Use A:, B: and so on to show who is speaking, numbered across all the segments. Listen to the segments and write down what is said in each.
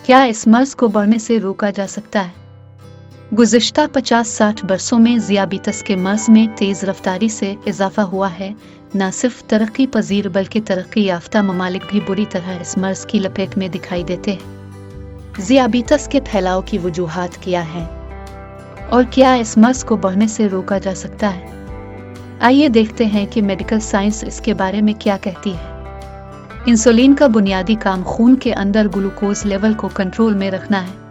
A: क्या इस मर्ज को बढ़ने से रोका जा सकता है? गुज़िश्ता 50-60 बरसों में ज़ियाबीतस के मर्ज में तेज़ रफ्तारी से इजाफा हुआ है। न सिर्फ तरक्की पजीर बल्कि तरक्की याफ्ता ममालिक भी बुरी तरह इस मर्ज की लपेट में दिखाई देते हैं। ज़ियाबीतस के फैलाव की वजूहात क्या हैं और क्या इस मर्ज को बढ़ने से रोका जा सकता है? आइए देखते हैं कि मेडिकल साइंस इसके बारे में क्या कहती है। इंसुलिन का बुनियादी काम खून के अंदर ग्लूकोज लेवल को कंट्रोल में रखना है।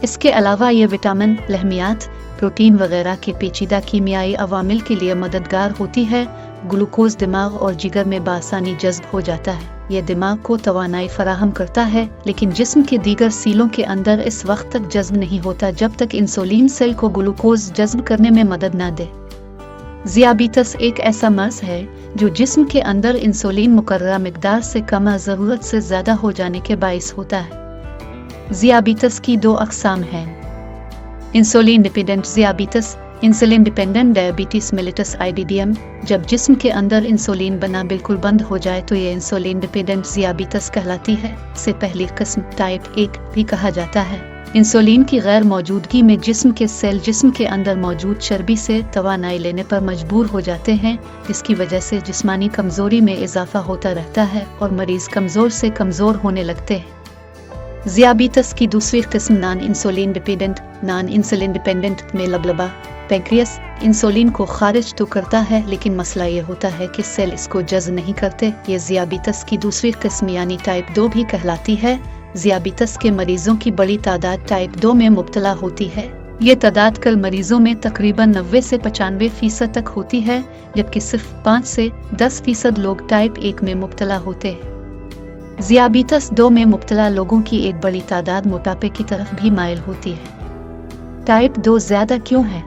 A: इसके अलावा ये विटामिन, लहमियात, प्रोटीन वगैरह के पेचीदा कीमियाई अवामिल के लिए मददगार होती है। ग्लूकोज दिमाग और जिगर में बासानी जज्ब हो जाता है। यह दिमाग को तवानाई फराहम करता है, लेकिन जिस्म के दीगर सीलों के अंदर इस वक्त तक जज्ब नहीं होता जब तक इंसुलिन सेल को ग्लूकोज जज्ब करने में मदद न दे। ज़ियाबीतस एक ऐसा मर्ज है जो जिस्म के अंदर इंसुलिन मुकर्ररा मिकदार से कम या ज़रूरत से ज़्यादा हो जाने के बाइस होता है। ज़ियाबीतस की दो अक़साम हैं। इंसुलिन डिपेंडेंट ज़ियाबीतस, insulin dependent diabetes mellitus IDDM। जब जिस्म के अंदर इंसुलिन बना बिल्कुल बंद हो जाए तो ये इंसुलिन डिपेंडेंट ज़ियाबीतस कहलाती है। इसे पहली किस्म टाइप 1 भी कहा जाता है। इंसुलिन की गैर मौजूदगी में जिस्म के सेल जिस्म के अंदर मौजूद चर्बी से तवानाई लेने पर मजबूर हो जाते हैं, जिसकी वजह से जिस्मानी कमजोरी में इजाफा होता रहता है और मरीज कमजोर से कमजोर होने लगते हैं। ज़ियाबीतस की दूसरी किस्म नॉन इंसुलिन डिपेंडेंट में लबलबा पैंक्रियास इंसुलिन को खारिज तो करता है, लेकिन मसला ये होता है कि सेल इसको जज़्ब नहीं करते। ये ज़ियाबीतस की दूसरी किस्म यानी टाइप 2 भी कहलाती है। ज़ियाबीतस के मरीजों की बड़ी तादाद टाइप 2 में मुब्तला होती है। ये तादाद कल मरीजों में तकरीबन 90 से 95% तक होती है, जबकि सिर्फ 5 से 10% लोग टाइप 1 में मुब्तला होते हैं। ज़ियाबीतस 2 में मुब्तला लोगों की एक बड़ी तादाद मोटापे की तरफ भी माइल होती है। टाइप 2 ज़्यादा क्यों है?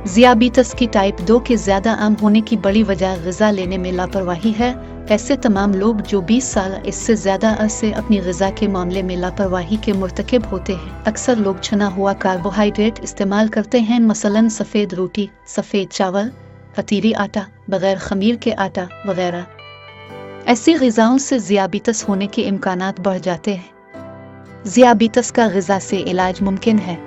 A: ज़ियाबीतस की टाइप 2 के ज़्यादा आम होने की बड़ी वजह ग़िज़ा लेने में लापरवाही है। ऐसे तमाम लोग जो 20 साल इससे ज़्यादा अरसे अपनी ग़िज़ा के मामले में लापरवाही के मुर्तकिब होते हैं। अक्सर लोग छना हुआ कार्बोहाइड्रेट इस्तेमाल करते हैं, मसलन सफ़ेद रोटी, सफ़ेद चावल, फतीरी आटा, बग़ैर ख़मीर के आटा वगैरह। ऐसी ग़िज़ाओं से ज़ियाबीतस होने के इम्कानात बढ़ जाते हैं। ज़ियाबीतस का ग़िज़ा से इलाज मुमकिन है।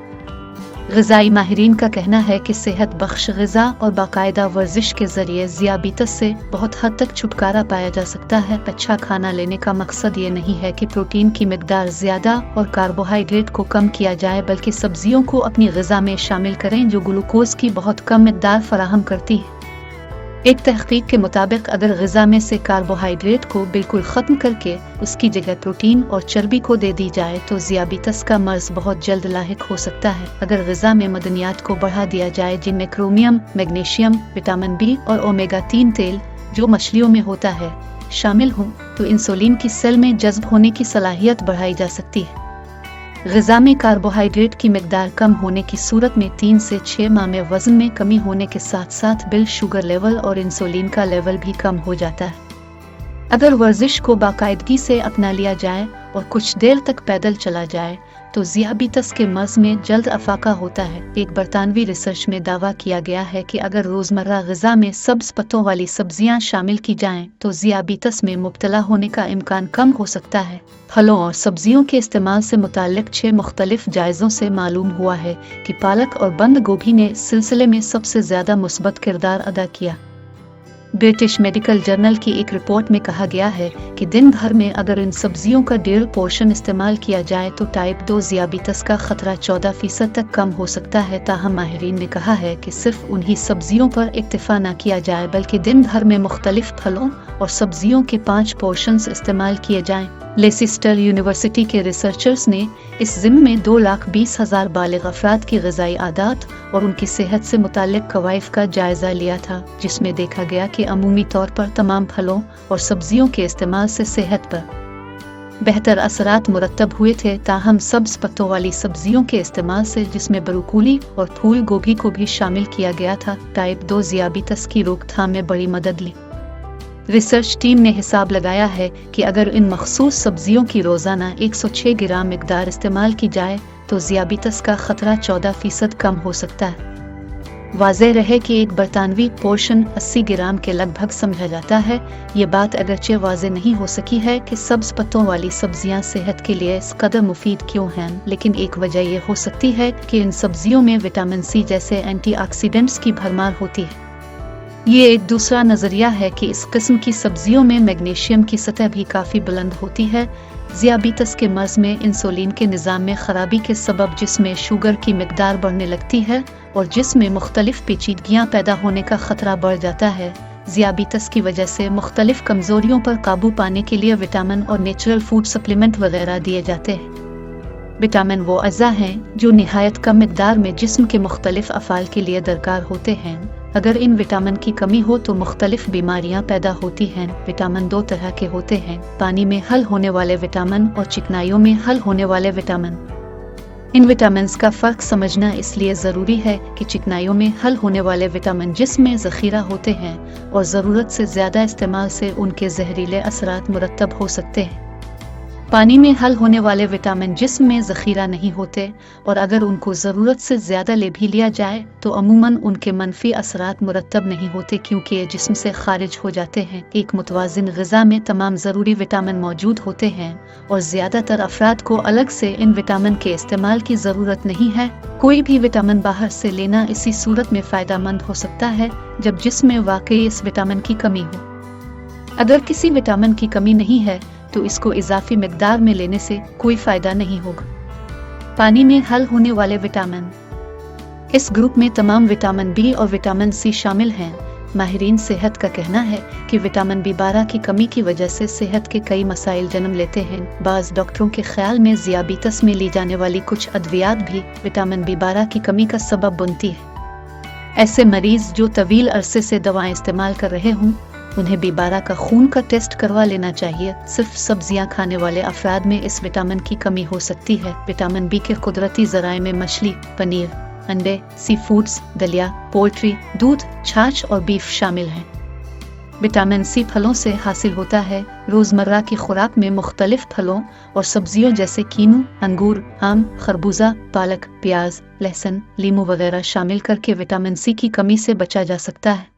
A: ग़िज़ाई माहिरीन का कहना है कि सेहत बख्श ग़िज़ा और बाकायदा वर्जिश के ज़रिए ज़ियाबीतस से बहुत हद तक छुटकारा पाया जा सकता है। अच्छा खाना लेने का मकसद ये नहीं है कि प्रोटीन की मिकदार ज़्यादा और कार्बोहाइड्रेट को कम किया जाए, बल्कि सब्जियों को अपनी ग़िज़ा में शामिल करें जो ग्लूकोज की बहुत कम मिकदार फराहम करती है। एक तहक़ीक़ के मुताबिक अगर ग़िज़ा में से कार्बोहाइड्रेट को बिल्कुल ख़त्म करके उसकी जगह प्रोटीन और चर्बी को दे दी जाए तो ज़ियाबीतस का मर्ज़ बहुत जल्द लाहिक हो सकता है। अगर ग़िज़ा में मदनियात को बढ़ा दिया जाए, जिनमें क्रोमियम, मैग्नीशियम, विटामिन B और ओमेगा 3 तेल जो मछलियों में होता है शामिल हों, तो इंसुलिन की सेल में जज्ब होने की सलाहियत बढ़ाई जा सकती है। ग़िज़ा में कार्बोहाइड्रेट की मिकदार कम होने की सूरत में 3 से 6 माह में वज़न में कमी होने के साथ साथ ब्लड शुगर लेवल और इंसुलिन का लेवल भी कम हो जाता है। अगर वर्जिश को बाकायदगी से अपना लिया जाए और कुछ देर तक पैदल चला जाए तो ज़ियाबीतस के मर्ज़ में जल्द अफाका होता है। एक बरतानवी रिसर्च में दावा किया गया है कि अगर रोज़मर्रा ग़िज़ा में सब्ज़ पत्तों वाली सब्जियां शामिल की जाएं तो ज़ियाबीतस में मुब्तला होने का इम्कान कम हो सकता है। फलों और सब्जियों के इस्तेमाल से मुताल्लिक़ 6 मुख्तलिफ जायज़ों से मालूम हुआ है कि पालक और बंद गोभी ने इस सिलसिले में सबसे ज़्यादा मुस्बत किरदार अदा किया। ब्रिटिश मेडिकल जर्नल की एक रिपोर्ट में कहा गया है कि दिन भर में अगर इन सब्जियों का 1.5 पोर्शन इस्तेमाल किया जाए तो टाइप 2 ज़ियाबीतस का खतरा 14% तक कम हो सकता है। ताहम माहिरीन ने कहा है कि सिर्फ उन्हीं सब्जियों पर इक्तिफा न किया जाए, बल्कि दिन भर में मुख्तलिफ फलों और सब्जियों के 5 पोर्शंस इस्तेमाल किए जाएं। लेसिस्टर यूनिवर्सिटी के रिसर्चर्स ने इस ज़िम्मे में 2,20,000 बालिग़ अफराद की ग़िज़ाई आदात और उनकी सेहत से मुताल्लिक़ कवाइफ का जायज़ा लिया था, जिसमें देखा गया कि अमूमी तौर पर तमाम फलों और सब्जियों के इस्तेमाल से सेहत पर बेहतर असरात मुरतब हुए थे। ताहम सब्ज़ पत्तों वाली सब्जियों के इस्तेमाल से, जिसमें ब्रोकोली और फूल गोभी को भी शामिल किया गया था, टाइप 2 ज़ियाबीतस की रोकथाम में बड़ी मदद ली। रिसर्च टीम ने हिसाब लगाया है कि अगर इन मखसूस सब्जियों की रोज़ाना 106 ग्राम मिकदार इस्तेमाल की जाए तो ज़ियाबीतस का खतरा 14% कम हो सकता है। वाज़ेह रहे कि एक बरतानवी पोर्शन 80 ग्राम के लगभग समझा जाता है। ये बात अगरचे वाज़ेह नहीं हो सकी है कि सब्ज़ पत्तों वाली सब्जियां सेहत के लिए इस कदर मुफीद क्यों हैं, लेकिन एक वजह ये हो सकती है कि इन सब्जियों में विटामिन सी जैसे एंटीऑक्सीडेंट्स की भरमार होती है। ये एक दूसरा नज़रिया है कि इस किस्म की सब्जियों में मैग्नीशियम की सतह भी काफ़ी बुलंद होती है। ज़ियाबीतस के मर्ज़ में इंसुलिन के निज़ाम में ख़राबी के सबब जिस्म शुगर की मिकदार बढ़ने लगती है और जिस्म में मुख्तलिफ पेचीदगियाँ पैदा होने का ख़तरा बढ़ जाता है। ज़ियाबीतस की वजह से मुख्तलिफ कमज़ोरियों पर काबू पाने के लिए विटामिन और नेचुरल फूड सप्लीमेंट वगैरह दिए जाते हैं। विटामिन वो अज़ा हैं जो निहायत कम मिकदार में जिस्म के मुख्तलिफ अफ़ाल के लिए दरकार होते हैं। अगर इन विटामिन की कमी हो तो मुख्तलिफ बीमारियां पैदा होती हैं। विटामिन दो तरह के होते हैं, पानी में हल होने वाले विटामिन और चिकनाइयों में हल होने वाले विटामिन। इन विटामिन का फ़र्क समझना इसलिए ज़रूरी है कि चिकनाइयों में हल होने वाले विटामिन जिस्म में ज़ख़ीरा होते हैं और ज़रूरत से ज़्यादा इस्तेमाल से उनके जहरीले असरात मुरतब हो सकते हैं। पानी में हल होने वाले विटामिन जिस्म में ज़ख़ीरा नहीं होते और अगर उनको ज़रूरत से ज़्यादा ले भी लिया जाए तो अमूमन उनके मनफी असरात मुरतब नहीं होते क्योंकि ये जिस्म से खारिज हो जाते हैं। एक मुतवाज़िन ग़िज़ा में तमाम ज़रूरी विटामिन मौजूद होते हैं और ज़्यादातर अफराद को अलग से इन विटामिन के इस्तेमाल की ज़रूरत नहीं है। कोई भी विटामिन बाहर से लेना इसी सूरत में फ़ायदा मंद हो सकता है जब जिस्म में वाकई इस विटामिन की कमी हो। अगर किसी विटामिन की कमी नहीं है तो इसको इजाफी मिकदार में लेने से कोई फ़ायदा नहीं होगा। पानी में हल होने वाले विटामिन, इस ग्रुप में तमाम विटामिन बी और विटामिन सी शामिल हैं। माहिरीन सेहत का कहना है कि विटामिन B12 की कमी की वजह से सेहत के कई मसाइल जन्म लेते हैं। बाज़ डॉक्टरों के ख्याल में ज़ियाबीतस में ली जाने वाली कुछ अद्वियात भी विटामिन B12 की कमी का सबब बनती है। ऐसे मरीज़ जो तवील अरसे से दवाएं इस्तेमाल कर रहे हों उन्हें B12 का खून का टेस्ट करवा लेना चाहिए। सिर्फ सब्जियां खाने वाले अफराद में इस विटामिन की कमी हो सकती है। विटामिन बी के कुदरती ज़राए में मछली, पनीर, अंडे, सी फूड्स, दलिया, पोल्ट्री, दूध, छाछ और बीफ शामिल हैं। विटामिन सी फलों से हासिल होता है। रोज़मर्रा की खुराक में मुख्तलिफ फलों और सब्जियों जैसे कीनू, अंगूर, आम, खरबूजा, पालक, प्याज, लहसुन, लीमू वगैरह शामिल करके विटामिन सी की कमी से बचा जा सकता है।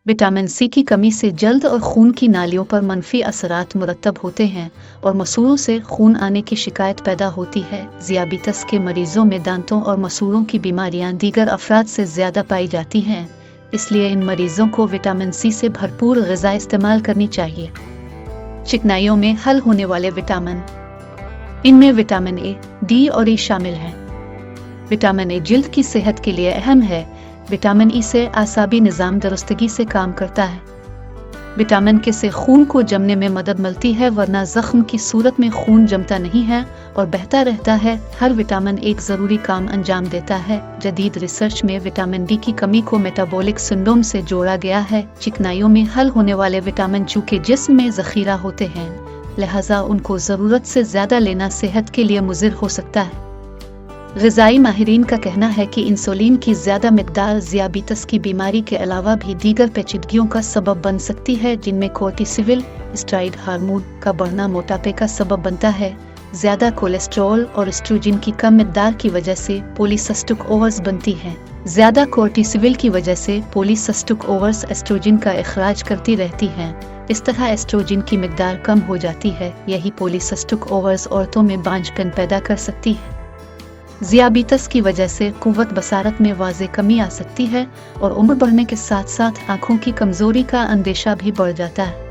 A: विटामिन सी की कमी से जल्द और खून की नालियों पर मनफी असरात मुरतब होते हैं और मसूड़ों से खून आने की शिकायत पैदा होती है। ज़ियाबीतस के मरीजों में दांतों और मसूड़ों की बीमारियां दीगर अफराद से ज़्यादा पाई जाती हैं, इसलिए इन मरीजों को विटामिन सी से भरपूर ग़िज़ा इस्तेमाल करनी चाहिए। चिकनाइयों में हल होने वाले विटामिन, इनमें विटामिन ए, डी और ई शामिल हैं। विटामिन ए जिल्द की सेहत के लिए अहम है। विटामिन ई से आसाबी निज़ाम दुरुस्तगी से काम करता है। विटामिन के से खून को जमने में मदद मिलती है, वरना ज़ख्म की सूरत में खून जमता नहीं है और बहता रहता है। हर विटामिन एक ज़रूरी काम अंजाम देता है। जदीद रिसर्च में विटामिन डी की कमी को मेटाबॉलिक सिंड्रोम से जोड़ा गया है। चिकनाइयों में हल होने वाले विटामिन चूँकि जिस्म में ज़ख़ीरा होते हैं, लिहाजा उनको ज़रूरत से ज़्यादा लेना सेहत के लिए मुज़िर हो सकता है। ग़िज़ाई माहिरीन का कहना है कि इंसुलिन की ज़्यादा मिकदार ज़ियाबीतस की बीमारी के अलावा भी दीगर पेचीदगियों का सबब बन सकती है, जिनमें कोर्टिसोल स्टेरॉयड हार्मोन का बढ़ना मोटापे का सबब बनता है। ज़्यादा कोलेस्ट्रॉल और एस्ट्रोजन की कम मिकदार की वजह से पॉलीसिस्टिक ओवरीज बनती हैं। ज़्यादा कोर्टिसोल की वजह से पॉलीसिस्टिक ओवरीज एस्ट्रोजन का इखराज करती रहती हैं। इस तरह एस्ट्रोजन की मिकदार कम हो जाती है। यही पॉलीसिस्टिक ओवरीज औरतों में बांझपन पैदा कर सकती है। ज़ियाबीतस की वजह से कुव्वत बसारत में वाज़ेह कमी आ सकती है और उम्र बढ़ने के साथ साथ आँखों की कमज़ोरी का अंदेशा भी बढ़ जाता है।